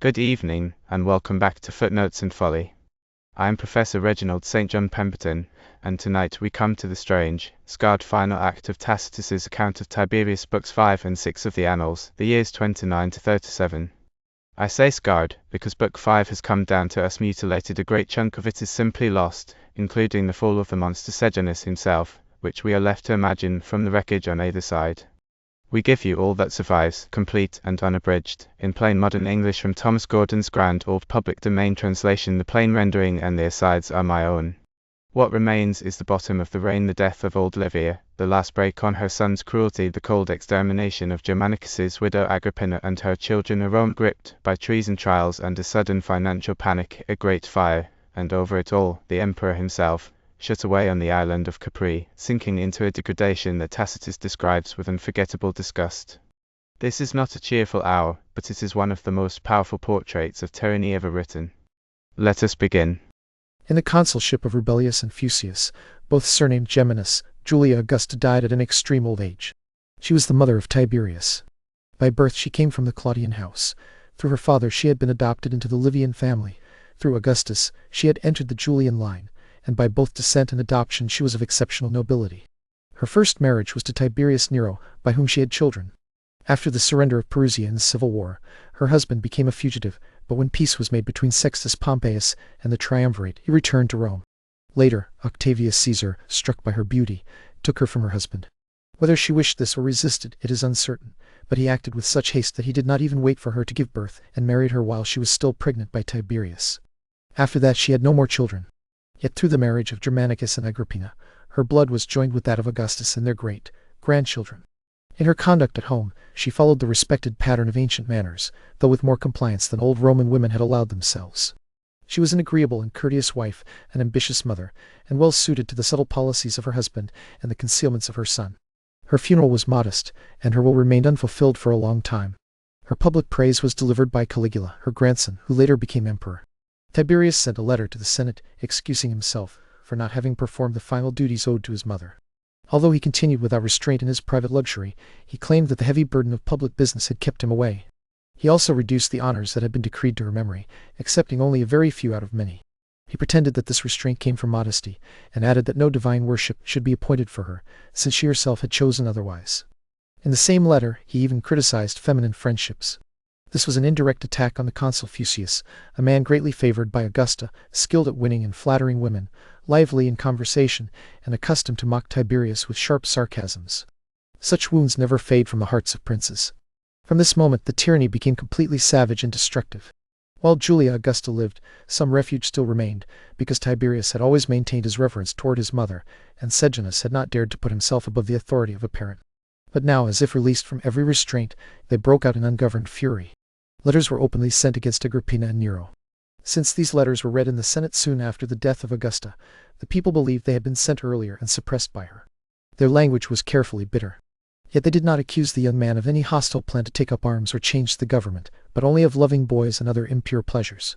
Good evening, and welcome back to Footnotes Folly. I am Professor Reginald St. John Pemberton, and tonight we come to the strange, scarred final act of Tacitus's account of Tiberius, books 5 and 6 of the Annals, the years 29 to 37. I say scarred, because book 5 has come down to us mutilated. A great chunk of it is simply lost, including the fall of the monster Sejanus himself, which we are left to imagine from the wreckage on either side. We give you all that survives, complete and unabridged, in plain modern English from Thomas Gordon's grand old public domain translation. The plain rendering and the asides are my own. What remains is the bottom of the rain, the death of old Livia, the last break on her son's cruelty, the cold extermination of Germanicus's widow Agrippina and her children, a Rome gripped by treason trials and a sudden financial panic, a great fire, and over it all, the emperor himself, shut away on the island of Capri, sinking into a degradation that Tacitus describes with unforgettable disgust. This is not a cheerful hour, but it is one of the most powerful portraits of tyranny ever written. Let us begin. In the consulship of Rubellius and Fusius, both surnamed Geminus, Julia Augusta died at an extreme old age. She was the mother of Tiberius. By birth she came from the Claudian house. Through her father she had been adopted into the Livian family. Through Augustus she had entered the Julian line, and by both descent and adoption she was of exceptional nobility. Her first marriage was to Tiberius Nero, by whom she had children. After the surrender of Perusia in the civil war, her husband became a fugitive, but when peace was made between Sextus Pompeius and the Triumvirate, he returned to Rome. Later, Octavius Caesar, struck by her beauty, took her from her husband. Whether she wished this or resisted, it is uncertain, but he acted with such haste that he did not even wait for her to give birth, and married her while she was still pregnant by Tiberius. After that she had no more children. Yet through the marriage of Germanicus and Agrippina, her blood was joined with that of Augustus and their grandchildren. In her conduct at home, she followed the respected pattern of ancient manners, though with more compliance than old Roman women had allowed themselves. She was an agreeable and courteous wife, an ambitious mother, and well suited to the subtle policies of her husband and the concealments of her son. Her funeral was modest, and her will remained unfulfilled for a long time. Her public praise was delivered by Caligula, her grandson, who later became emperor. Tiberius sent a letter to the Senate, excusing himself for not having performed the final duties owed to his mother. Although he continued without restraint in his private luxury, he claimed that the heavy burden of public business had kept him away. He also reduced the honors that had been decreed to her memory, accepting only a very few out of many. He pretended that this restraint came from modesty, and added that no divine worship should be appointed for her, since she herself had chosen otherwise. In the same letter he even criticized feminine friendships. This was an indirect attack on the consul Fusius, a man greatly favored by Augusta, skilled at winning and flattering women, lively in conversation, and accustomed to mock Tiberius with sharp sarcasms. Such wounds never fade from the hearts of princes. From this moment the tyranny became completely savage and destructive. While Julia Augusta lived, some refuge still remained, because Tiberius had always maintained his reverence toward his mother, and Sejanus had not dared to put himself above the authority of a parent. But now, as if released from every restraint, they broke out in ungoverned fury. Letters were openly sent against Agrippina and Nero. Since these letters were read in the Senate soon after the death of Augusta, the people believed they had been sent earlier and suppressed by her. Their language was carefully bitter. Yet they did not accuse the young man of any hostile plan to take up arms or change the government, but only of loving boys and other impure pleasures.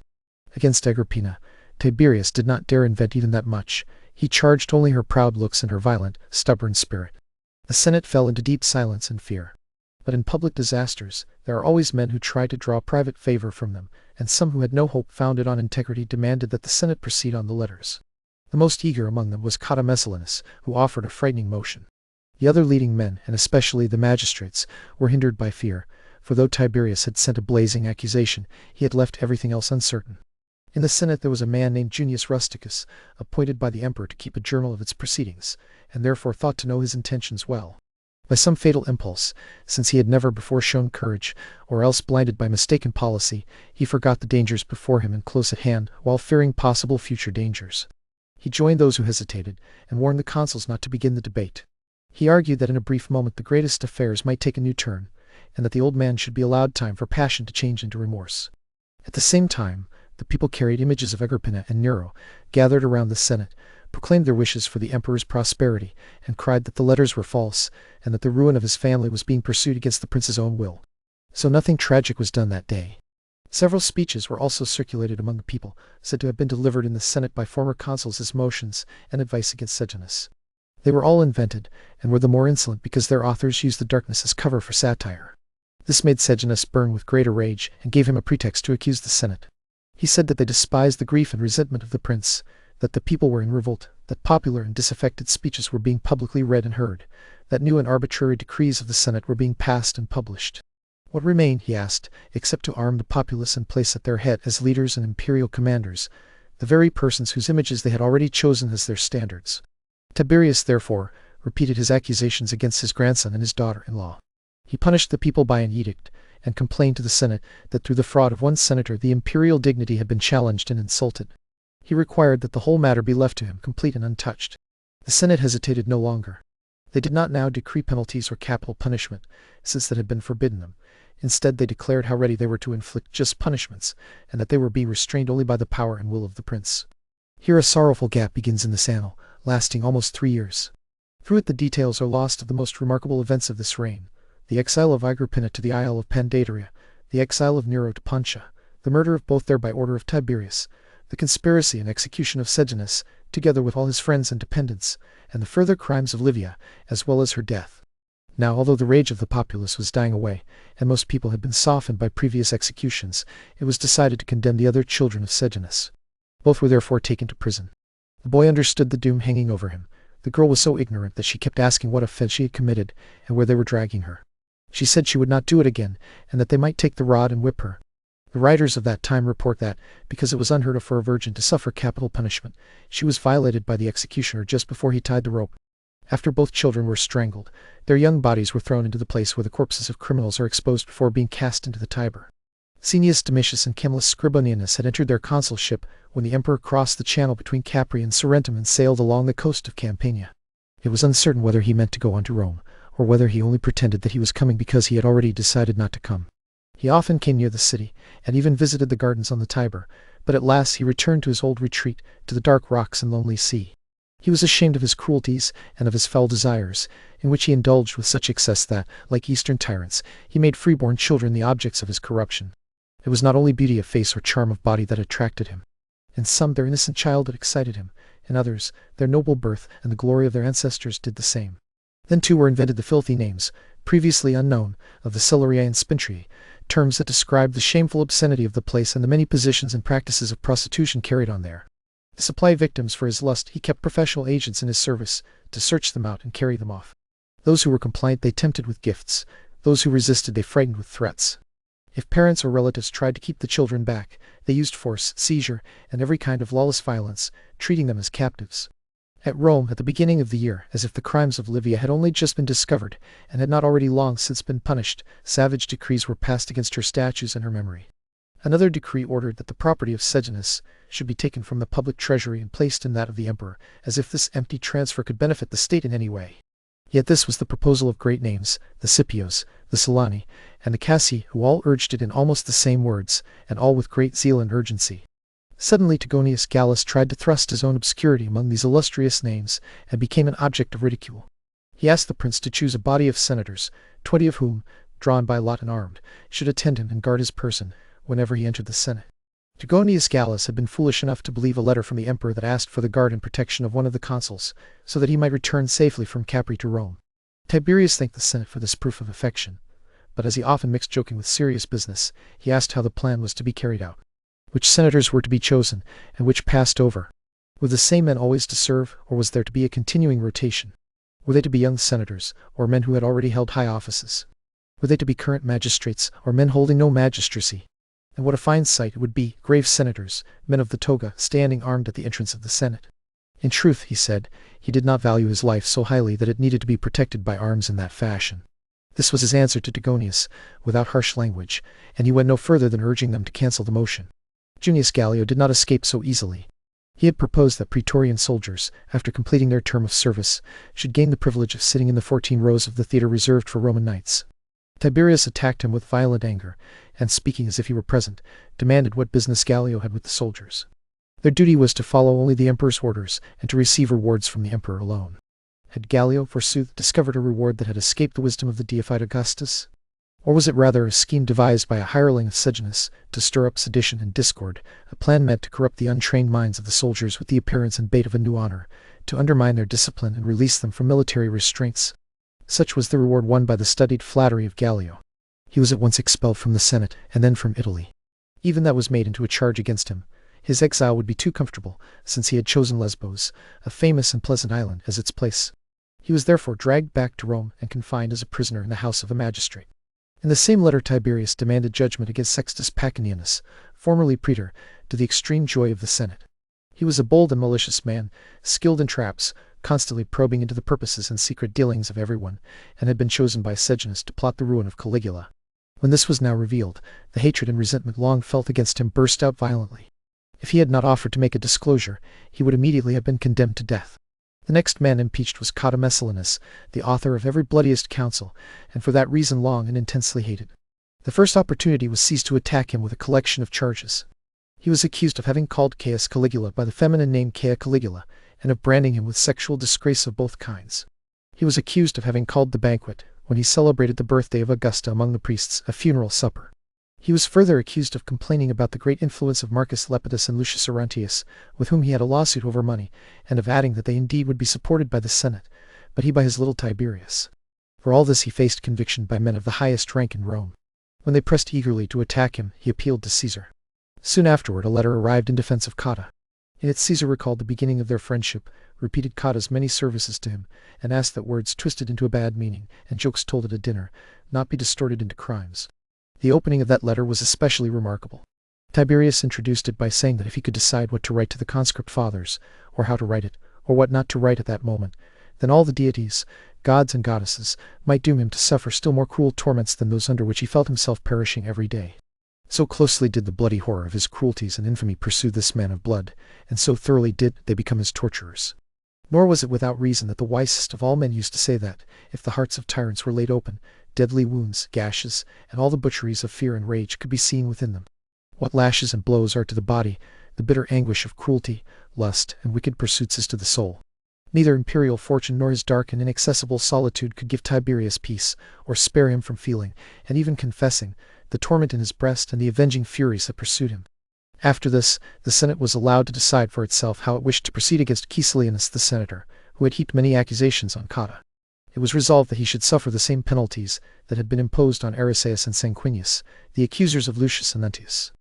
Against Agrippina, Tiberius did not dare invent even that much. He charged only her proud looks and her violent, stubborn spirit. The Senate fell into deep silence and fear. But in public disasters, there are always men who try to draw private favor from them, and some who had no hope founded on integrity demanded that the Senate proceed on the letters. The most eager among them was Cotta Messallinus, who offered a frightening motion. The other leading men, and especially the magistrates, were hindered by fear, for though Tiberius had sent a blazing accusation, he had left everything else uncertain. In the Senate there was a man named Junius Rusticus, appointed by the emperor to keep a journal of its proceedings, and therefore thought to know his intentions well. By some fatal impulse, since he had never before shown courage, or else blinded by mistaken policy, he forgot the dangers before him and close at hand, while fearing possible future dangers. He joined those who hesitated, and warned the consuls not to begin the debate. He argued that in a brief moment the greatest affairs might take a new turn, and that the old man should be allowed time for passion to change into remorse. At the same time, the people carried images of Agrippina and Nero, gathered around the Senate, proclaimed their wishes for the emperor's prosperity, and cried that the letters were false, and that the ruin of his family was being pursued against the prince's own will. So nothing tragic was done that day. Several speeches were also circulated among the people, said to have been delivered in the Senate by former consuls as motions and advice against Sejanus. They were all invented, and were the more insolent because their authors used the darkness as cover for satire. This made Sejanus burn with greater rage, and gave him a pretext to accuse the Senate. He said that they despised the grief and resentment of the prince, that the people were in revolt, that popular and disaffected speeches were being publicly read and heard, that new and arbitrary decrees of the Senate were being passed and published. What remained, he asked, except to arm the populace and place at their head as leaders and imperial commanders the very persons whose images they had already chosen as their standards? Tiberius, therefore, repeated his accusations against his grandson and his daughter-in-law. He punished the people by an edict, and complained to the Senate that through the fraud of one senator the imperial dignity had been challenged and insulted. He required that the whole matter be left to him complete and untouched. The Senate hesitated no longer. They did not now decree penalties or capital punishment, since that had been forbidden them. Instead, they declared how ready they were to inflict just punishments, and that they were being restrained only by the power and will of the prince. Here a sorrowful gap begins in this annal, lasting almost 3 years. Through it the details are lost of the most remarkable events of this reign: the exile of Agrippina to the Isle of Pandateria, the exile of Nero to Pontia, the murder of both there by order of Tiberius, the conspiracy and execution of Sejanus, together with all his friends and dependents, and the further crimes of Livia, as well as her death. Now, although the rage of the populace was dying away, and most people had been softened by previous executions, it was decided to condemn the other children of Sejanus. Both were therefore taken to prison. The boy understood the doom hanging over him. The girl was so ignorant that she kept asking what offense she had committed, and where they were dragging her. She said she would not do it again, and that they might take the rod and whip her. The writers of that time report that, because it was unheard of for a virgin to suffer capital punishment, she was violated by the executioner just before he tied the rope. After both children were strangled, their young bodies were thrown into the place where the corpses of criminals are exposed before being cast into the Tiber. Cneius Domitius and Camillus Scribonianus had entered their consulship when the emperor crossed the channel between Capri and Sorrentum and sailed along the coast of Campania. It was uncertain whether he meant to go on to Rome, or whether he only pretended that he was coming because he had already decided not to come. He often came near the city, and even visited the gardens on the Tiber, but at last he returned to his old retreat, to the dark rocks and lonely sea. He was ashamed of his cruelties and of his foul desires, in which he indulged with such excess that, like Eastern tyrants, he made freeborn children the objects of his corruption. It was not only beauty of face or charm of body that attracted him. In some, their innocent childhood excited him; in others, their noble birth and the glory of their ancestors did the same. Then too were invented the filthy names, previously unknown, of the Celeriae and Spintriae, terms that described the shameful obscenity of the place and the many positions and practices of prostitution carried on there. To supply victims for his lust, he kept professional agents in his service, to search them out and carry them off. Those who were compliant they tempted with gifts; those who resisted they frightened with threats. If parents or relatives tried to keep the children back, they used force, seizure, and every kind of lawless violence, treating them as captives. At Rome, at the beginning of the year, as if the crimes of Livia had only just been discovered, and had not already long since been punished, savage decrees were passed against her statues and her memory. Another decree ordered that the property of Sejanus should be taken from the public treasury and placed in that of the emperor, as if this empty transfer could benefit the state in any way. Yet this was the proposal of great names, the Scipios, the Solani, and the Cassi, who all urged it in almost the same words, and all with great zeal and urgency. Suddenly Togonius Gallus tried to thrust his own obscurity among these illustrious names, and became an object of ridicule. He asked the prince to choose a body of senators, 20 of whom, drawn by lot and armed, should attend him and guard his person whenever he entered the Senate. Togonius Gallus had been foolish enough to believe a letter from the emperor that asked for the guard and protection of one of the consuls, so that he might return safely from Capri to Rome. Tiberius thanked the Senate for this proof of affection, but as he often mixed joking with serious business, he asked how the plan was to be carried out, which senators were to be chosen, and which passed over. Were the same men always to serve, or was there to be a continuing rotation? Were they to be young senators, or men who had already held high offices? Were they to be current magistrates, or men holding no magistracy? And what a fine sight it would be, grave senators, men of the toga, standing armed at the entrance of the Senate. In truth, he said, he did not value his life so highly that it needed to be protected by arms in that fashion. This was his answer to Togonius, without harsh language, and he went no further than urging them to cancel the motion. Junius Gallio did not escape so easily. He had proposed that praetorian soldiers, after completing their term of service, should gain the privilege of sitting in the 14 rows of the theatre reserved for Roman knights. Tiberius attacked him with violent anger, and, speaking as if he were present, demanded what business Gallio had with the soldiers. Their duty was to follow only the emperor's orders, and to receive rewards from the emperor alone. Had Gallio, forsooth, discovered a reward that had escaped the wisdom of the deified Augustus? Or was it rather a scheme devised by a hireling of Sejanus to stir up sedition and discord, a plan meant to corrupt the untrained minds of the soldiers with the appearance and bait of a new honor, to undermine their discipline and release them from military restraints? Such was the reward won by the studied flattery of Gallio. He was at once expelled from the Senate, and then from Italy. Even that was made into a charge against him. His exile would be too comfortable, since he had chosen Lesbos, a famous and pleasant island, as its place. He was therefore dragged back to Rome and confined as a prisoner in the house of a magistrate. In the same letter Tiberius demanded judgment against Sextus Pacinianus, formerly praetor, to the extreme joy of the Senate. He was a bold and malicious man, skilled in traps, constantly probing into the purposes and secret dealings of everyone, and had been chosen by Sejanus to plot the ruin of Caligula. When this was now revealed, the hatred and resentment long felt against him burst out violently. If he had not offered to make a disclosure, he would immediately have been condemned to death. The next man impeached was Cotta Messallinus, the author of every bloodiest counsel, and for that reason long and intensely hated. The first opportunity was seized to attack him with a collection of charges. He was accused of having called Caius Caligula by the feminine name Caia Caligula, and of branding him with sexual disgrace of both kinds. He was accused of having called the banquet, when he celebrated the birthday of Augusta among the priests, a funeral supper. He was further accused of complaining about the great influence of Marcus Lepidus and Lucius Orontius, with whom he had a lawsuit over money, and of adding that they indeed would be supported by the Senate, but he by his little Tiberius. For all this he faced conviction by men of the highest rank in Rome. When they pressed eagerly to attack him, he appealed to Caesar. Soon afterward a letter arrived in defense of Cotta. In it Caesar recalled the beginning of their friendship, repeated Cotta's many services to him, and asked that words twisted into a bad meaning, and jokes told at a dinner, not be distorted into crimes. The opening of that letter was especially remarkable. Tiberius introduced it by saying that if he could decide what to write to the conscript fathers, or how to write it, or what not to write at that moment, then all the deities, gods and goddesses, might doom him to suffer still more cruel torments than those under which he felt himself perishing every day. So closely did the bloody horror of his cruelties and infamy pursue this man of blood, and so thoroughly did they become his torturers. Nor was it without reason that the wisest of all men used to say that, if the hearts of tyrants were laid open, deadly wounds, gashes, and all the butcheries of fear and rage could be seen within them. What lashes and blows are to the body, the bitter anguish of cruelty, lust, and wicked pursuits is to the soul. Neither imperial fortune nor his dark and inaccessible solitude could give Tiberius peace, or spare him from feeling, and even confessing, the torment in his breast and the avenging furies that pursued him. After this, the Senate was allowed to decide for itself how it wished to proceed against Caecilianus the senator, who had heaped many accusations on Cotta. It was resolved that he should suffer the same penalties that had been imposed on Arisaeus and Sanguinius, the accusers of Lucius Annuntius.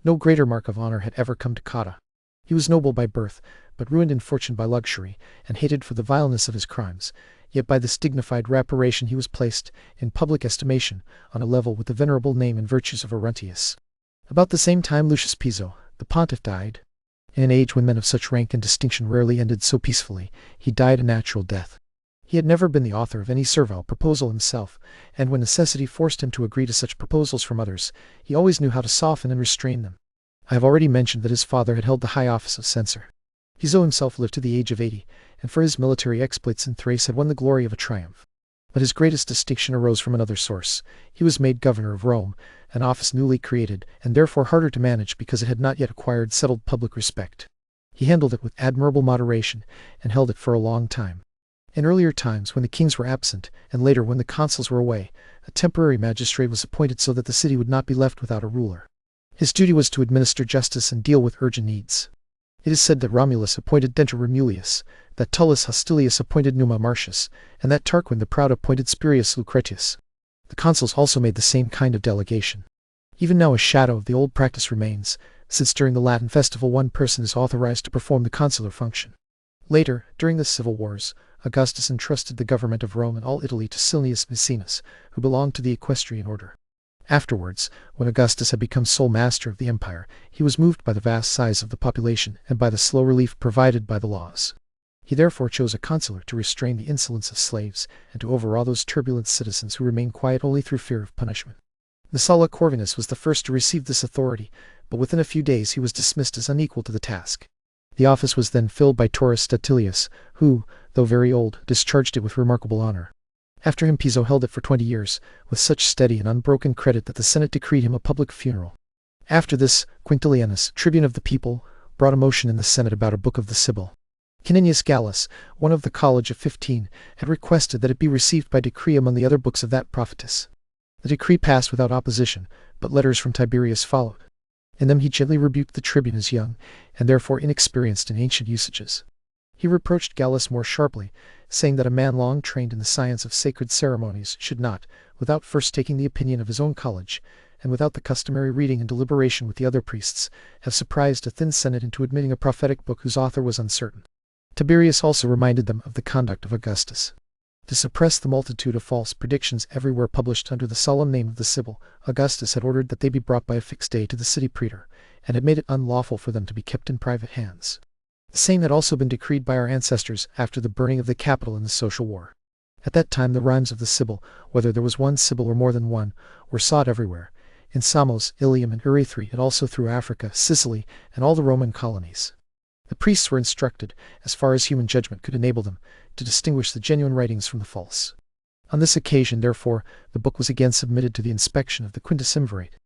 No greater mark of honor had ever come to Cotta. He was noble by birth, but ruined in fortune by luxury, and hated for the vileness of his crimes, yet by this dignified reparation he was placed, in public estimation, on a level with the venerable name and virtues of Orontius. About the same time Lucius Piso, the pontiff, died. In an age when men of such rank and distinction rarely ended so peacefully, he died a natural death. He had never been the author of any servile proposal himself, and when necessity forced him to agree to such proposals from others, he always knew how to soften and restrain them. I have already mentioned that his father had held the high office of censor. Piso himself lived to the age of 80, and for his military exploits in Thrace had won the glory of a triumph. But his greatest distinction arose from another source. He was made governor of Rome, an office newly created, and therefore harder to manage because it had not yet acquired settled public respect. He handled it with admirable moderation, and held it for a long time. In earlier times, when the kings were absent, and later when the consuls were away, a temporary magistrate was appointed so that the city would not be left without a ruler. His duty was to administer justice and deal with urgent needs. It is said that Romulus appointed Denter Romulius, that Tullus Hostilius appointed Numa Marcius, and that Tarquin the Proud appointed Spurius Lucretius. The consuls also made the same kind of delegation. Even now a shadow of the old practice remains, since during the Latin festival one person is authorized to perform the consular function. Later, during the civil wars, Augustus entrusted the government of Rome and all Italy to Silnius Maecenas, who belonged to the equestrian order. Afterwards, when Augustus had become sole master of the empire, he was moved by the vast size of the population and by the slow relief provided by the laws. He therefore chose a consular to restrain the insolence of slaves and to overawe those turbulent citizens who remained quiet only through fear of punishment. Messala Corvinus was the first to receive this authority, but within a few days he was dismissed as unequal to the task. The office was then filled by Taurus Statilius, who, though very old, discharged it with remarkable honor. After him Piso held it for 20 years, with such steady and unbroken credit that the Senate decreed him a public funeral. After this, Quintilianus, tribune of the people, brought a motion in the Senate about a book of the Sibyl. Caninius Gallus, one of the college of 15, had requested that it be received by decree among the other books of that prophetess. The decree passed without opposition, but letters from Tiberius followed. In them he gently rebuked the tribune as young, and therefore inexperienced in ancient usages. He reproached Gallus more sharply, saying that a man long trained in the science of sacred ceremonies should not, without first taking the opinion of his own college, and without the customary reading and deliberation with the other priests, have surprised a thin senate into admitting a prophetic book whose author was uncertain. Tiberius also reminded them of the conduct of Augustus. To suppress the multitude of false predictions everywhere published under the solemn name of the Sibyl, Augustus had ordered that they be brought by a fixed day to the city praetor, and had made it unlawful for them to be kept in private hands. The same had also been decreed by our ancestors after the burning of the Capitol in the social war. At that time the rhymes of the Sibyl, whether there was one Sibyl or more than one, were sought everywhere, in Samos, Ilium, and Erythrae, and also through Africa, Sicily, and all the Roman colonies. The priests were instructed, as far as human judgment could enable them, to distinguish the genuine writings from the false. On this occasion, therefore, the book was again submitted to the inspection of the quintusimvirate.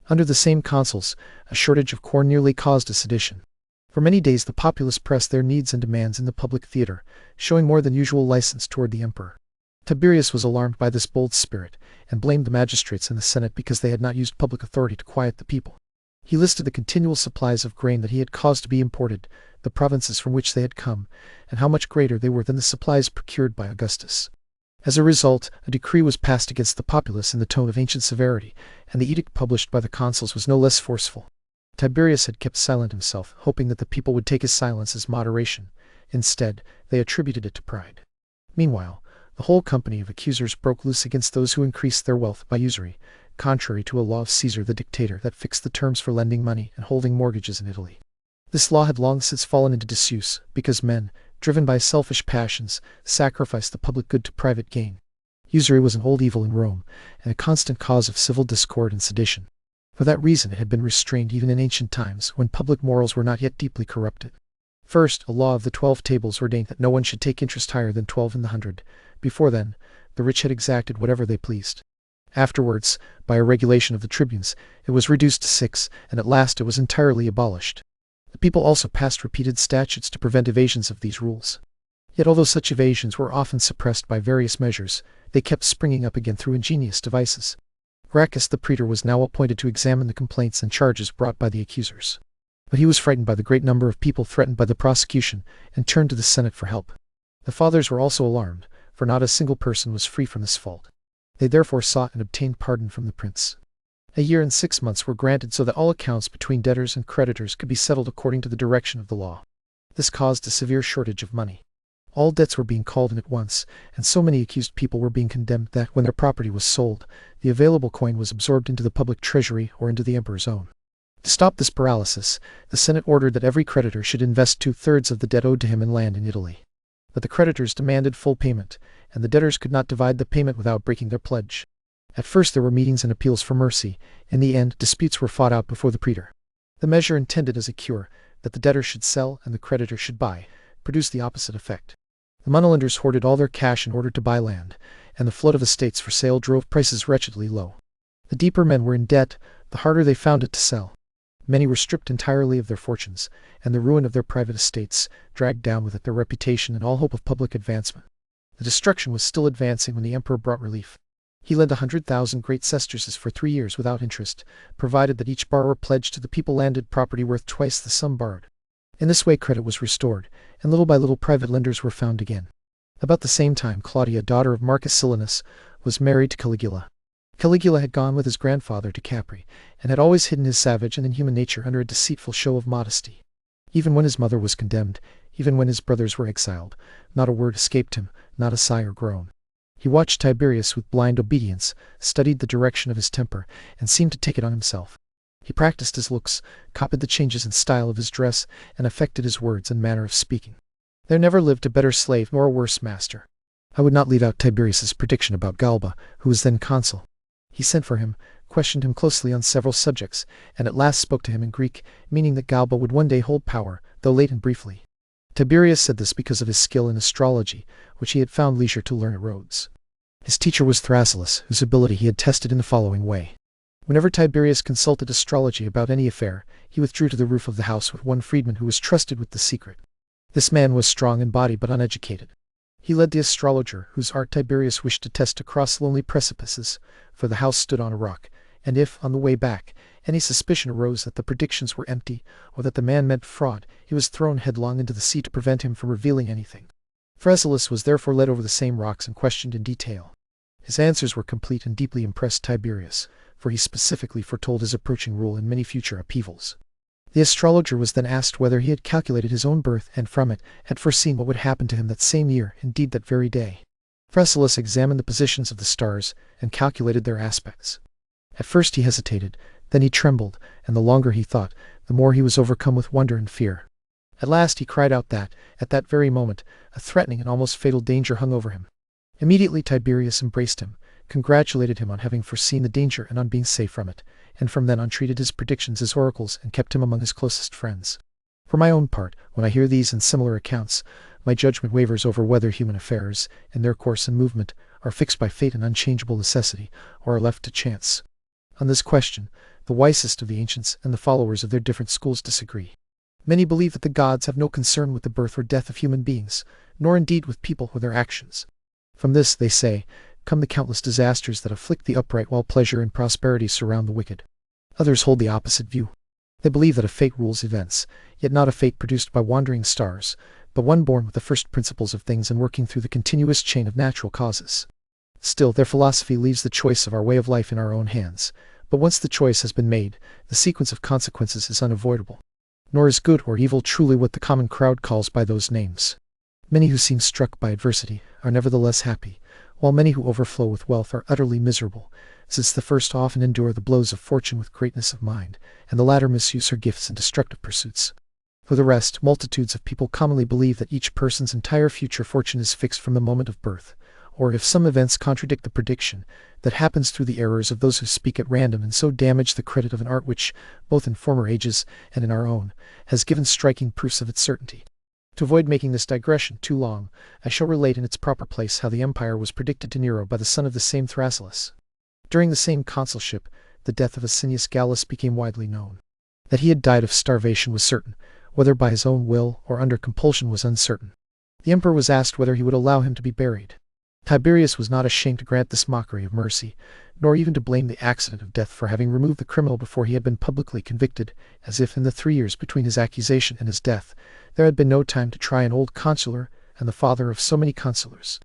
Under the same consuls, a shortage of corn nearly caused a sedition. For many days the populace pressed their needs and demands in the public theatre, showing more than usual license toward the emperor. Tiberius was alarmed by this bold spirit, and blamed the magistrates and the Senate because they had not used public authority to quiet the people. He listed the continual supplies of grain that he had caused to be imported, the provinces from which they had come, and how much greater they were than the supplies procured by Augustus. As a result, a decree was passed against the populace in the tone of ancient severity, and the edict published by the consuls was no less forceful. Tiberius had kept silent himself, hoping that the people would take his silence as moderation. Instead, they attributed it to pride. Meanwhile, the whole company of accusers broke loose against those who increased their wealth by usury, contrary to a law of Caesar the dictator that fixed the terms for lending money and holding mortgages in Italy. This law had long since fallen into disuse, because men, driven by selfish passions, sacrificed the public good to private gain. Usury was an old evil in Rome, and a constant cause of civil discord and sedition. For that reason it had been restrained even in ancient times, when public morals were not yet deeply corrupted. First, a law of the 12 tables ordained that no one should take interest higher than 12 in the 100. Before then, the rich had exacted whatever they pleased. Afterwards, by a regulation of the tribunes, it was reduced to 6, and at last it was entirely abolished. The people also passed repeated statutes to prevent evasions of these rules. Yet although such evasions were often suppressed by various measures, they kept springing up again through ingenious devices. Gracchus the praetor was now appointed to examine the complaints and charges brought by the accusers. But he was frightened by the great number of people threatened by the prosecution, and turned to the Senate for help. The fathers were also alarmed, for not a single person was free from this fault. They therefore sought and obtained pardon from the prince. A year and 6 months were granted so that all accounts between debtors and creditors could be settled according to the direction of the law. This caused a severe shortage of money. All debts were being called in at once, and so many accused people were being condemned that, when their property was sold, the available coin was absorbed into the public treasury or into the emperor's own. To stop this paralysis, the Senate ordered that every creditor should invest 2/3 of the debt owed to him in land in Italy. But the creditors demanded full payment, and the debtors could not divide the payment without breaking their pledge. At first there were meetings and appeals for mercy. In the end, disputes were fought out before the praetor. The measure intended as a cure, that the debtor should sell and the creditor should buy, produced the opposite effect. The moneylenders hoarded all their cash in order to buy land, and the flood of estates for sale drove prices wretchedly low. The deeper men were in debt, the harder they found it to sell. Many were stripped entirely of their fortunes, and the ruin of their private estates dragged down with it their reputation and all hope of public advancement. The destruction was still advancing when the emperor brought relief. He lent 100,000 great sesterces for 3 years without interest, provided that each borrower pledged to the people landed property worth twice the sum borrowed. In this way credit was restored, and little by little private lenders were found again. About the same time Claudia, daughter of Marcus Silanus, was married to Caligula. Caligula had gone with his grandfather to Capri, and had always hidden his savage and inhuman nature under a deceitful show of modesty. Even when his mother was condemned, even when his brothers were exiled, not a word escaped him, not a sigh or groan. He watched Tiberius with blind obedience, studied the direction of his temper, and seemed to take it on himself. He practiced his looks, copied the changes in style of his dress, and affected his words and manner of speaking. There never lived a better slave nor a worse master. I would not leave out Tiberius's prediction about Galba, who was then consul. He sent for him, questioned him closely on several subjects, and at last spoke to him in Greek, meaning that Galba would one day hold power, though late and briefly. Tiberius said this because of his skill in astrology, which he had found leisure to learn at Rhodes. His teacher was Thrasyllus, whose ability he had tested in the following way. Whenever Tiberius consulted astrology about any affair, he withdrew to the roof of the house with one freedman who was trusted with the secret. This man was strong in body but uneducated. He led the astrologer, whose art Tiberius wished to test, across lonely precipices, for the house stood on a rock, and if, on the way back, any suspicion arose that the predictions were empty, or that the man meant fraud, he was thrown headlong into the sea to prevent him from revealing anything. Phrasillus was therefore led over the same rocks and questioned in detail. His answers were complete and deeply impressed Tiberius, for he specifically foretold his approaching rule and many future upheavals. The astrologer was then asked whether he had calculated his own birth and from it had foreseen what would happen to him that same year, indeed that very day. Phrasillus examined the positions of the stars and calculated their aspects. At first he hesitated, then he trembled, and the longer he thought, the more he was overcome with wonder and fear. At last he cried out that, at that very moment, a threatening and almost fatal danger hung over him. Immediately Tiberius embraced him, congratulated him on having foreseen the danger and on being safe from it, and from then on treated his predictions as oracles and kept him among his closest friends. For my own part, when I hear these and similar accounts, my judgment wavers over whether human affairs, in their course and movement, are fixed by fate and unchangeable necessity, or are left to chance. On this question, the wisest of the ancients and the followers of their different schools disagree. Many believe that the gods have no concern with the birth or death of human beings, nor indeed with people or their actions. From this, they say, come the countless disasters that afflict the upright while pleasure and prosperity surround the wicked. Others hold the opposite view. They believe that a fate rules events, yet not a fate produced by wandering stars, but one born with the first principles of things and working through the continuous chain of natural causes. Still, their philosophy leaves the choice of our way of life in our own hands, but once the choice has been made, the sequence of consequences is unavoidable. Nor is good or evil truly what the common crowd calls by those names. Many who seem struck by adversity are nevertheless happy, while many who overflow with wealth are utterly miserable, since the first often endure the blows of fortune with greatness of mind, and the latter misuse her gifts in destructive pursuits. For the rest, multitudes of people commonly believe that each person's entire future fortune is fixed from the moment of birth, or if some events contradict the prediction, that happens through the errors of those who speak at random and so damage the credit of an art which, both in former ages and in our own, has given striking proofs of its certainty. To avoid making this digression too long, I shall relate in its proper place how the empire was predicted to Nero by the son of the same Phrasillus. During the same consulship, the death of Asinius Gallus became widely known. That he had died of starvation was certain, whether by his own will or under compulsion was uncertain. The emperor was asked whether he would allow him to be buried. Tiberius was not ashamed to grant this mockery of mercy, nor even to blame the accident of death for having removed the criminal before he had been publicly convicted, as if in the 3 years between his accusation and his death, there had been no time to try an old consular and the father of so many consulars.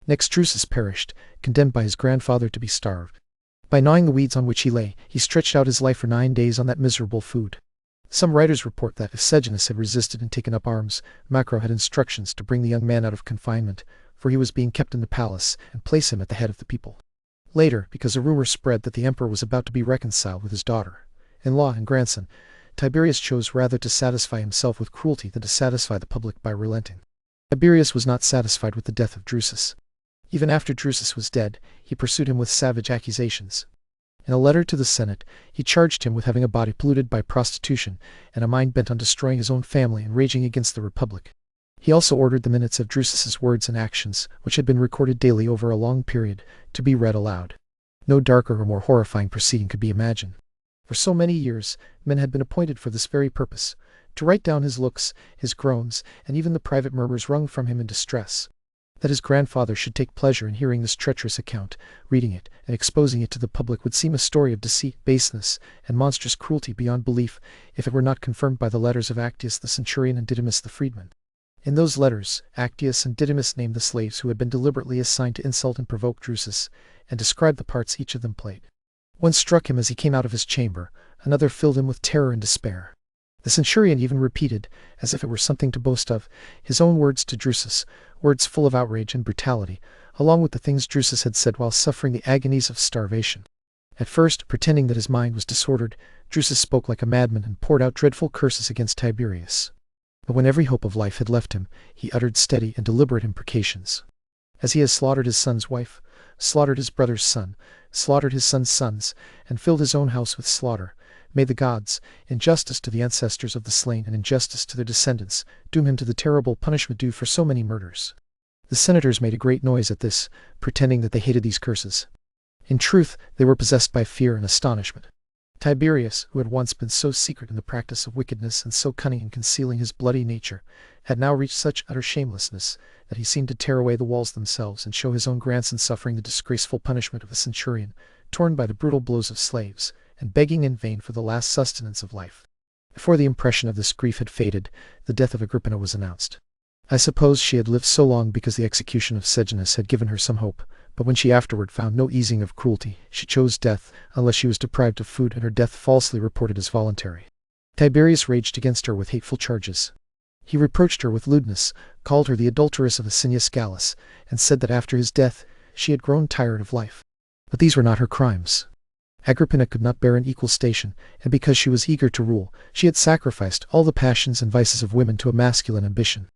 Next Drusus perished, condemned by his grandfather to be starved. By gnawing the weeds on which he lay, he stretched out his life for 9 days on that miserable food. Some writers report that if Sejanus had resisted and taken up arms, Macro had instructions to bring the young man out of confinement, for he was being kept in the palace, and place him at the head of the people. Later, because a rumor spread that the emperor was about to be reconciled with his daughter-in-law and grandson, Tiberius chose rather to satisfy himself with cruelty than to satisfy the public by relenting. Tiberius was not satisfied with the death of Drusus. Even after Drusus was dead, he pursued him with savage accusations. In a letter to the Senate, he charged him with having a body polluted by prostitution, and a mind bent on destroying his own family and raging against the Republic. He also ordered the minutes of Drusus's words and actions, which had been recorded daily over a long period, to be read aloud. No darker or more horrifying proceeding could be imagined. For so many years, men had been appointed for this very purpose, to write down his looks, his groans, and even the private murmurs wrung from him in distress. That his grandfather should take pleasure in hearing this treacherous account, reading it, and exposing it to the public would seem a story of deceit, baseness, and monstrous cruelty beyond belief, if it were not confirmed by the letters of Actius the centurion and Didymus the freedman. In those letters, Actius and Didymus named the slaves who had been deliberately assigned to insult and provoke Drusus, and described the parts each of them played. One struck him as he came out of his chamber, another filled him with terror and despair. The centurion even repeated, as if it were something to boast of, his own words to Drusus, words full of outrage and brutality, along with the things Drusus had said while suffering the agonies of starvation. At first, pretending that his mind was disordered, Drusus spoke like a madman and poured out dreadful curses against Tiberius. But when every hope of life had left him, he uttered steady and deliberate imprecations. As he has slaughtered his son's wife, slaughtered his brother's son, slaughtered his son's sons, and filled his own house with slaughter, may the gods, in justice to the ancestors of the slain and in justice to their descendants, doom him to the terrible punishment due for so many murders. The senators made a great noise at this, pretending that they hated these curses. In truth, they were possessed by fear and astonishment. Tiberius, who had once been so secret in the practice of wickedness and so cunning in concealing his bloody nature, had now reached such utter shamelessness that he seemed to tear away the walls themselves and show his own grandson suffering the disgraceful punishment of a centurion, torn by the brutal blows of slaves, and begging in vain for the last sustenance of life. Before the impression of this grief had faded, the death of Agrippina was announced. I suppose she had lived so long because the execution of Sejanus had given her some hope, but when she afterward found no easing of cruelty, she chose death, unless she was deprived of food and her death falsely reported as voluntary. Tiberius raged against her with hateful charges. He reproached her with lewdness, called her the adulteress of Asinius Gallus, and said that after his death she had grown tired of life. But these were not her crimes. Agrippina could not bear an equal station, and because she was eager to rule, she had sacrificed all the passions and vices of women to a masculine ambition.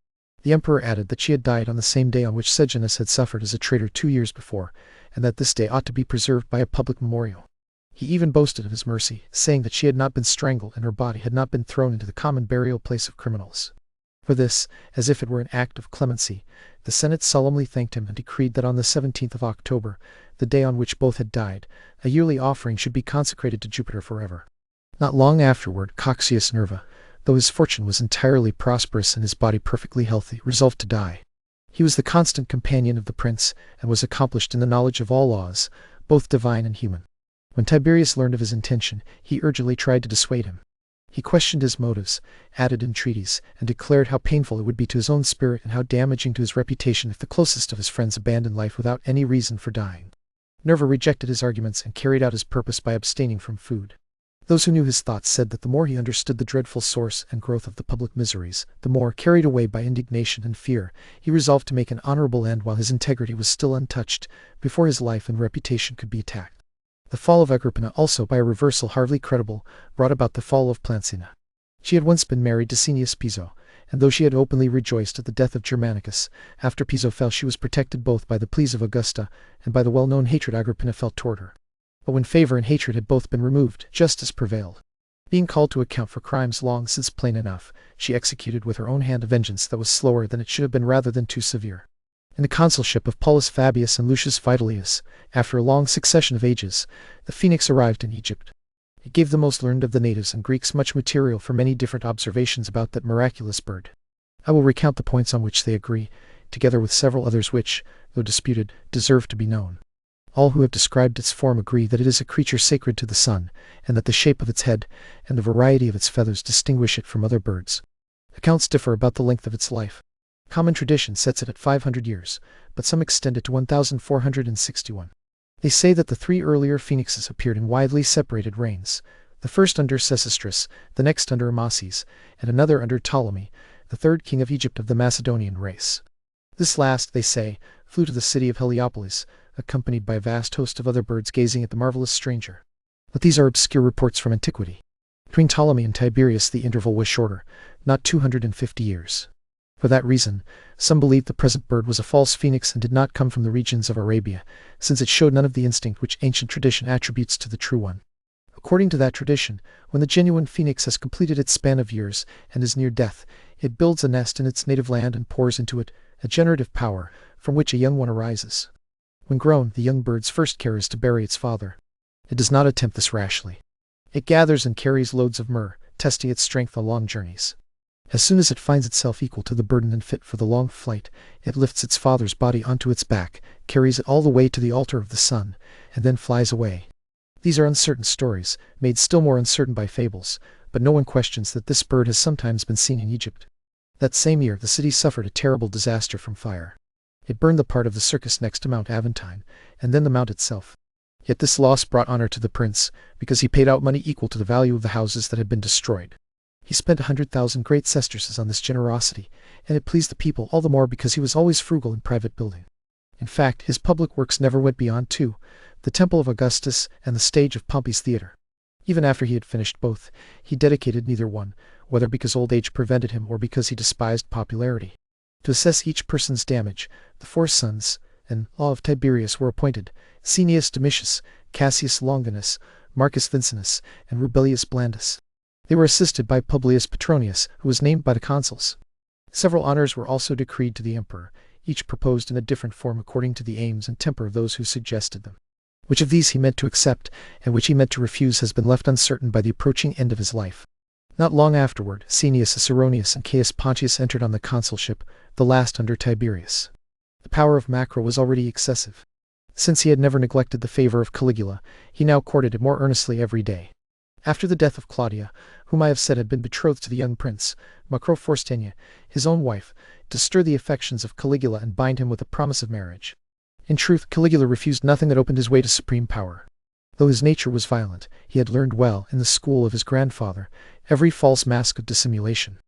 The emperor added that she had died on the same day on which Sejanus had suffered as a traitor 2 years before, and that this day ought to be preserved by a public memorial. He even boasted of his mercy, saying that she had not been strangled and her body had not been thrown into the common burial place of criminals. For this, as if it were an act of clemency, the Senate solemnly thanked him and decreed that on the 17th of October, the day on which both had died, a yearly offering should be consecrated to Jupiter forever. Not long afterward, Cocceius Nerva, though his fortune was entirely prosperous and his body perfectly healthy, resolved to die. He was the constant companion of the prince, and was accomplished in the knowledge of all laws, both divine and human. When Tiberius learned of his intention, he urgently tried to dissuade him. He questioned his motives, added entreaties, and declared how painful it would be to his own spirit and how damaging to his reputation if the closest of his friends abandoned life without any reason for dying. Nerva rejected his arguments and carried out his purpose by abstaining from food. Those who knew his thoughts said that the more he understood the dreadful source and growth of the public miseries, the more, carried away by indignation and fear, he resolved to make an honorable end while his integrity was still untouched, before his life and reputation could be attacked. The fall of Agrippina also, by a reversal hardly credible, brought about the fall of Plancina. She had once been married to Cneius Piso, and though she had openly rejoiced at the death of Germanicus, after Piso fell she was protected both by the pleas of Augusta and by the well-known hatred Agrippina felt toward her. But when favor and hatred had both been removed, justice prevailed. Being called to account for crimes long since plain enough, she executed with her own hand a vengeance that was slower than it should have been rather than too severe. In the consulship of Paulus Fabius and Lucius Vitellius, after a long succession of ages, the phoenix arrived in Egypt. It gave the most learned of the natives and Greeks much material for many different observations about that miraculous bird. I will recount the points on which they agree, together with several others which, though disputed, deserve to be known. All who have described its form agree that it is a creature sacred to the sun, and that the shape of its head and the variety of its feathers distinguish it from other birds. Accounts differ about the length of its life. Common tradition sets it at 500 years, but some extend it to 1,461. They say that the 3 earlier phoenixes appeared in widely separated reigns, the first under Sesostris, the next under Amasis, and another under Ptolemy, the 3rd king of Egypt of the Macedonian race. This last, they say, flew to the city of Heliopolis, accompanied by a vast host of other birds gazing at the marvelous stranger. But these are obscure reports from antiquity. Between Ptolemy and Tiberius the interval was shorter, not 250 years. For that reason, some believed the present bird was a false phoenix and did not come from the regions of Arabia, since it showed none of the instinct which ancient tradition attributes to the true one. According to that tradition, when the genuine phoenix has completed its span of years and is near death, it builds a nest in its native land and pours into it a generative power, from which a young one arises. When grown, the young bird's first care is to bury its father. It does not attempt this rashly. It gathers and carries loads of myrrh, testing its strength on long journeys. As soon as it finds itself equal to the burden and fit for the long flight, it lifts its father's body onto its back, carries it all the way to the altar of the sun, and then flies away. These are uncertain stories, made still more uncertain by fables, but no one questions that this bird has sometimes been seen in Egypt. That same year the city suffered a terrible disaster from fire. It burned the part of the circus next to Mount Aventine, and then the mount itself. Yet this loss brought honor to the prince, because he paid out money equal to the value of the houses that had been destroyed. He spent 100,000 great sesterces on this generosity, and it pleased the people all the more because he was always frugal in private building. In fact, his public works never went beyond 2, the temple of Augustus and the stage of Pompey's theater. Even after he had finished both, he dedicated neither one, whether because old age prevented him or because he despised popularity. To assess each person's damage, the 4 sons and law of Tiberius were appointed: Cneius Domitius, Cassius Longinus, Marcus Vincenus, and Rubellius Blandus. They were assisted by Publius Petronius, who was named by the consuls. Several honors were also decreed to the emperor, each proposed in a different form according to the aims and temper of those who suggested them. Which of these he meant to accept, and which he meant to refuse, has been left uncertain by the approaching end of his life. Not long afterward, Cneius Acerronius and Caius Pontius entered on the consulship, the last under Tiberius. The power of Macro was already excessive. Since he had never neglected the favor of Caligula, he now courted it more earnestly every day. After the death of Claudia, whom I have said had been betrothed to the young prince, Macro Forstania, his own wife, to stir the affections of Caligula and bind him with a promise of marriage. In truth, Caligula refused nothing that opened his way to supreme power. Though his nature was violent, he had learned well, in the school of his grandfather, every false mask of dissimulation.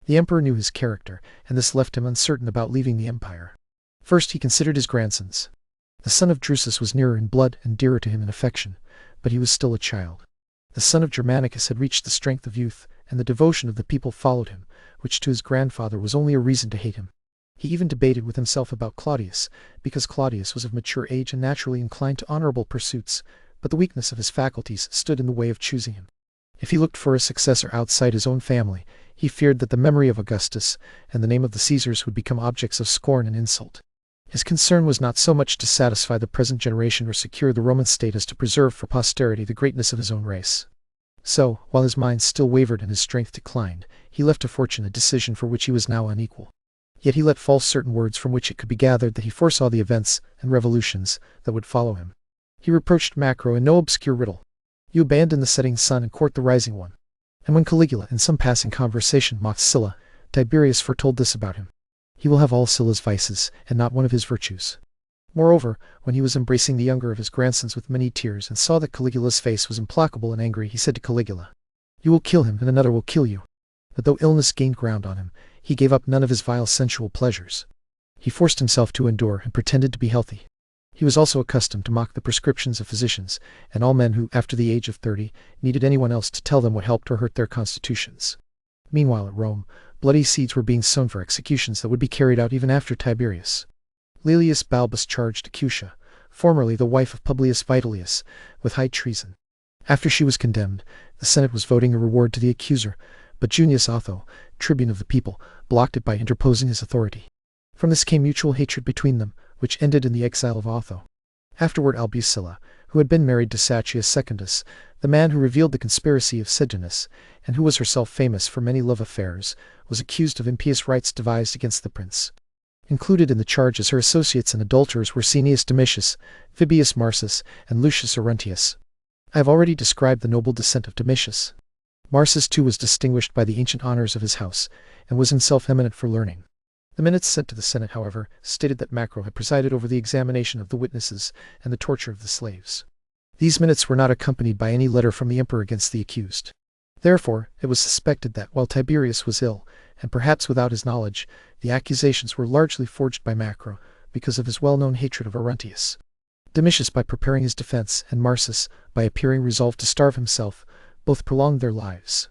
The emperor knew his character, and this left him uncertain about leaving the empire. First he considered his grandsons. The son of Drusus was nearer in blood and dearer to him in affection, but he was still a child. The son of Germanicus had reached the strength of youth, and the devotion of the people followed him, which to his grandfather was only a reason to hate him. He even debated with himself about Claudius, because Claudius was of mature age and naturally inclined to honorable pursuits, but the weakness of his faculties stood in the way of choosing him. If he looked for a successor outside his own family, he feared that the memory of Augustus and the name of the Caesars would become objects of scorn and insult. His concern was not so much to satisfy the present generation or secure the Roman state as to preserve for posterity the greatness of his own race. So, while his mind still wavered and his strength declined, he left to fortune a decision for which he was now unequal. Yet he let fall certain words from which it could be gathered that he foresaw the events and revolutions that would follow him. He reproached Macro in no obscure riddle. "You abandon the setting sun and court the rising one." And when Caligula, in some passing conversation, mocked Sylla, Tiberius foretold this about him: "He will have all Sylla's vices, and not one of his virtues." Moreover, when he was embracing the younger of his grandsons with many tears, and saw that Caligula's face was implacable and angry, he said to Caligula, "You will kill him, and another will kill you." But though illness gained ground on him, he gave up none of his vile sensual pleasures. He forced himself to endure, and pretended to be healthy. He was also accustomed to mock the prescriptions of physicians, and all men who, after the age of 30, needed anyone else to tell them what helped or hurt their constitutions. Meanwhile at Rome, bloody seeds were being sown for executions that would be carried out even after Tiberius. Laelius Balbus charged Acutia, formerly the wife of Publius Vitellius, with high treason. After she was condemned, the Senate was voting a reward to the accuser, but Junius Otho, tribune of the people, blocked it by interposing his authority. From this came mutual hatred between them, which ended in the exile of Otho. Afterward Albucilla, who had been married to Sacius Secundus, the man who revealed the conspiracy of Sejanus, and who was herself famous for many love affairs, was accused of impious rites devised against the prince. Included in the charge as her associates and adulterers were Cneius Domitius, Fabius Marsus, and Lucius Arruntius. I have already described the noble descent of Domitius. Marsus too was distinguished by the ancient honors of his house, and was himself eminent for learning. The minutes sent to the Senate, however, stated that Macro had presided over the examination of the witnesses and the torture of the slaves. These minutes were not accompanied by any letter from the emperor against the accused. Therefore, it was suspected that, while Tiberius was ill, and perhaps without his knowledge, the accusations were largely forged by Macro, because of his well-known hatred of Arruntius. Domitius by preparing his defense, and Marsus by appearing resolved to starve himself, both prolonged their lives.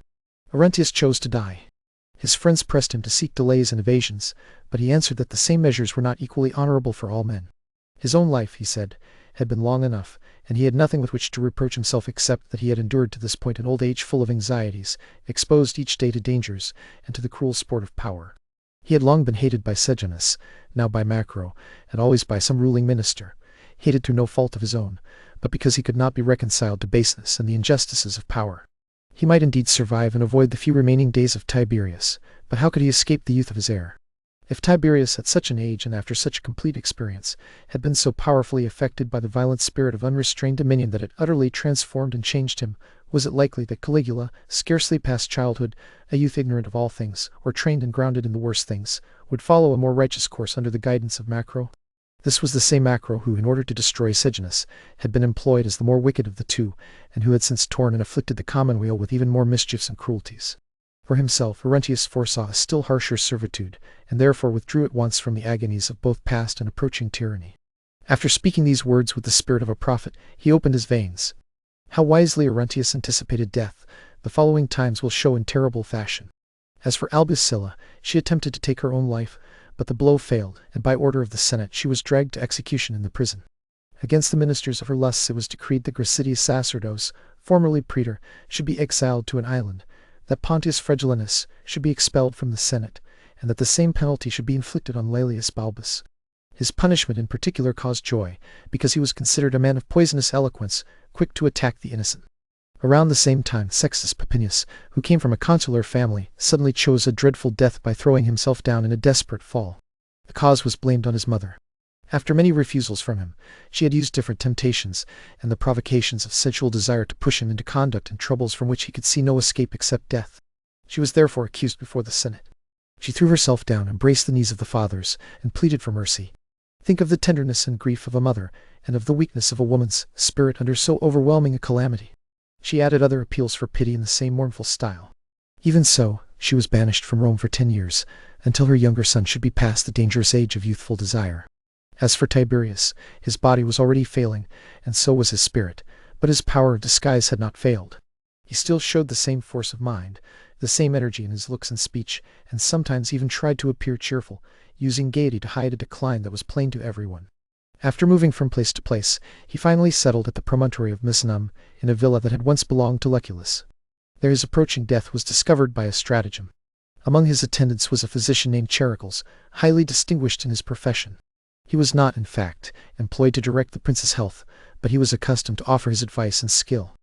Arruntius chose to die. His friends pressed him to seek delays and evasions, but he answered that the same measures were not equally honorable for all men. His own life, he said, had been long enough, and he had nothing with which to reproach himself except that he had endured to this point an old age full of anxieties, exposed each day to dangers, and to the cruel sport of power. He had long been hated by Sejanus, now by Macro, and always by some ruling minister, hated through no fault of his own, but because he could not be reconciled to baseness and the injustices of power. He might indeed survive and avoid the few remaining days of Tiberius, but how could he escape the youth of his heir? If Tiberius, at such an age and after such a complete experience, had been so powerfully affected by the violent spirit of unrestrained dominion that it utterly transformed and changed him, was it likely that Caligula, scarcely past childhood, a youth ignorant of all things, or trained and grounded in the worst things, would follow a more righteous course under the guidance of Macro? This was the same Macro who, in order to destroy Sejanus, had been employed as the more wicked of the two, and who had since torn and afflicted the commonweal with even more mischiefs and cruelties. For himself, Arruntius foresaw a still harsher servitude, and therefore withdrew at once from the agonies of both past and approaching tyranny. After speaking these words with the spirit of a prophet, he opened his veins. How wisely Arruntius anticipated death, the following times will show in terrible fashion. As for Albucilla, she attempted to take her own life, but the blow failed, and by order of the Senate she was dragged to execution in the prison. Against the ministers of her lusts it was decreed that Gracilius Sacerdos, formerly praetor, should be exiled to an island, that Pontius Fregelinus should be expelled from the Senate, and that the same penalty should be inflicted on Laelius Balbus. His punishment in particular caused joy, because he was considered a man of poisonous eloquence, quick to attack the innocent. Around the same time Sextus Papinius, who came from a consular family, suddenly chose a dreadful death by throwing himself down in a desperate fall. The cause was blamed on his mother. After many refusals from him, she had used different temptations, and the provocations of sensual desire to push him into conduct and troubles from which he could see no escape except death. She was therefore accused before the Senate. She threw herself down, embraced the knees of the fathers, and pleaded for mercy. Think of the tenderness and grief of a mother, and of the weakness of a woman's spirit under so overwhelming a calamity. She added other appeals for pity in the same mournful style. Even so, she was banished from Rome for 10 years, until her younger son should be past the dangerous age of youthful desire. As for Tiberius, his body was already failing, and so was his spirit, but his power of disguise had not failed. He still showed the same force of mind, the same energy in his looks and speech, and sometimes even tried to appear cheerful, using gaiety to hide a decline that was plain to everyone. After moving from place to place, he finally settled at the promontory of Misenum, in a villa that had once belonged to Lucullus. There his approaching death was discovered by a stratagem. Among his attendants was a physician named Charicles, highly distinguished in his profession. He was not, in fact, employed to direct the prince's health, but he was accustomed to offer his advice and skill.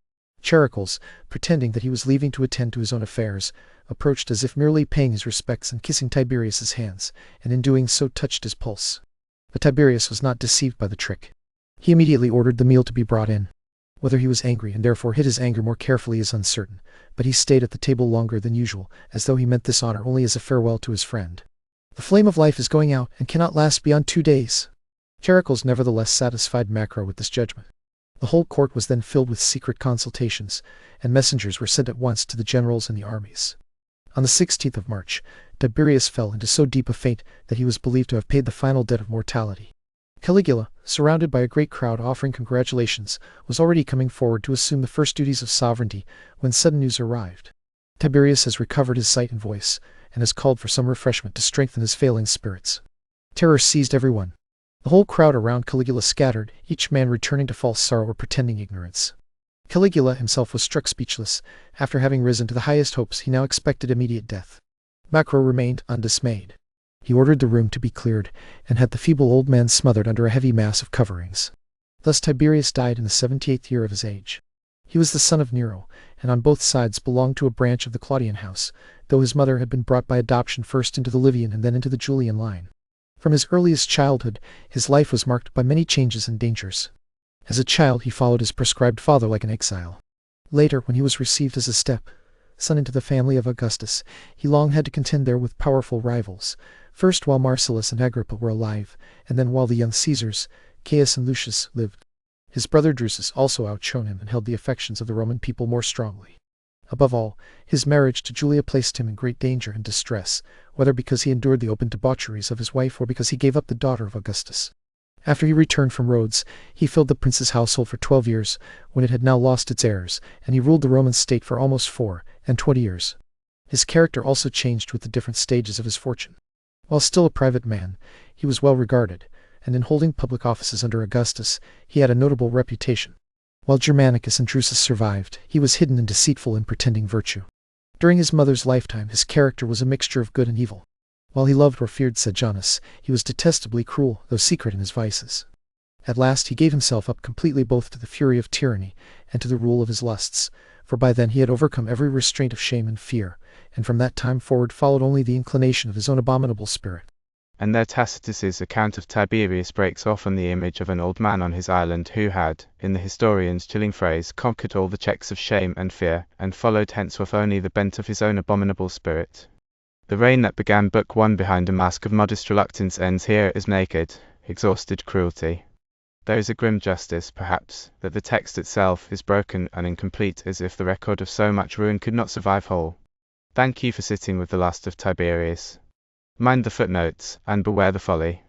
Charicles, pretending that he was leaving to attend to his own affairs, approached as if merely paying his respects and kissing Tiberius's hands, and in doing so touched his pulse. But Tiberius was not deceived by the trick. He immediately ordered the meal to be brought in. Whether he was angry and therefore hid his anger more carefully is uncertain, but he stayed at the table longer than usual, as though he meant this honor only as a farewell to his friend. The flame of life is going out, and cannot last beyond 2 days. Charicles nevertheless satisfied Macro with this judgment. The whole court was then filled with secret consultations, and messengers were sent at once to the generals and the armies. On the 16th of March, Tiberius fell into so deep a faint that he was believed to have paid the final debt of mortality. Caligula, surrounded by a great crowd offering congratulations, was already coming forward to assume the first duties of sovereignty when sudden news arrived. Tiberius has recovered his sight and voice, and has called for some refreshment to strengthen his failing spirits. Terror seized everyone. The whole crowd around Caligula scattered, each man returning to false sorrow or pretending ignorance. Caligula himself was struck speechless. After having risen to the highest hopes, he now expected immediate death. Macro remained undismayed. He ordered the room to be cleared, and had the feeble old man smothered under a heavy mass of coverings. Thus Tiberius died in the 78th year of his age. He was the son of Nero, and on both sides belonged to a branch of the Claudian house, though his mother had been brought by adoption first into the Livian and then into the Julian line. From his earliest childhood, his life was marked by many changes and dangers. As a child, he followed his prescribed father like an exile. Later, when he was received as a step-son into the family of Augustus, he long had to contend there with powerful rivals, first while Marcellus and Agrippa were alive, and then while the young Caesars, Caius and Lucius, lived. His brother Drusus also outshone him and held the affections of the Roman people more strongly. Above all, his marriage to Julia placed him in great danger and distress, whether because he endured the open debaucheries of his wife or because he gave up the daughter of Augustus. After he returned from Rhodes, he filled the prince's household for 12 years, when it had now lost its heirs, and he ruled the Roman state for almost 24 years. His character also changed with the different stages of his fortune. While still a private man, he was well regarded, and in holding public offices under Augustus, he had a notable reputation. While Germanicus and Drusus survived, he was hidden and deceitful in pretending virtue. During his mother's lifetime, his character was a mixture of good and evil. While he loved or feared Sejanus, he was detestably cruel, though secret in his vices. At last he gave himself up completely both to the fury of tyranny and to the rule of his lusts, for by then he had overcome every restraint of shame and fear, and from that time forward followed only the inclination of his own abominable spirit. And there Tacitus's account of Tiberius breaks off on the image of an old man on his island who had, in the historian's chilling phrase, conquered all the checks of shame and fear, and followed henceforth only the bent of his own abominable spirit. The reign that began Book 1 behind a mask of modest reluctance ends here as naked, exhausted cruelty. There is a grim justice, perhaps, that the text itself is broken and incomplete, as if the record of so much ruin could not survive whole. Thank you for sitting with the last of Tiberius. Mind the footnotes, and beware the folly.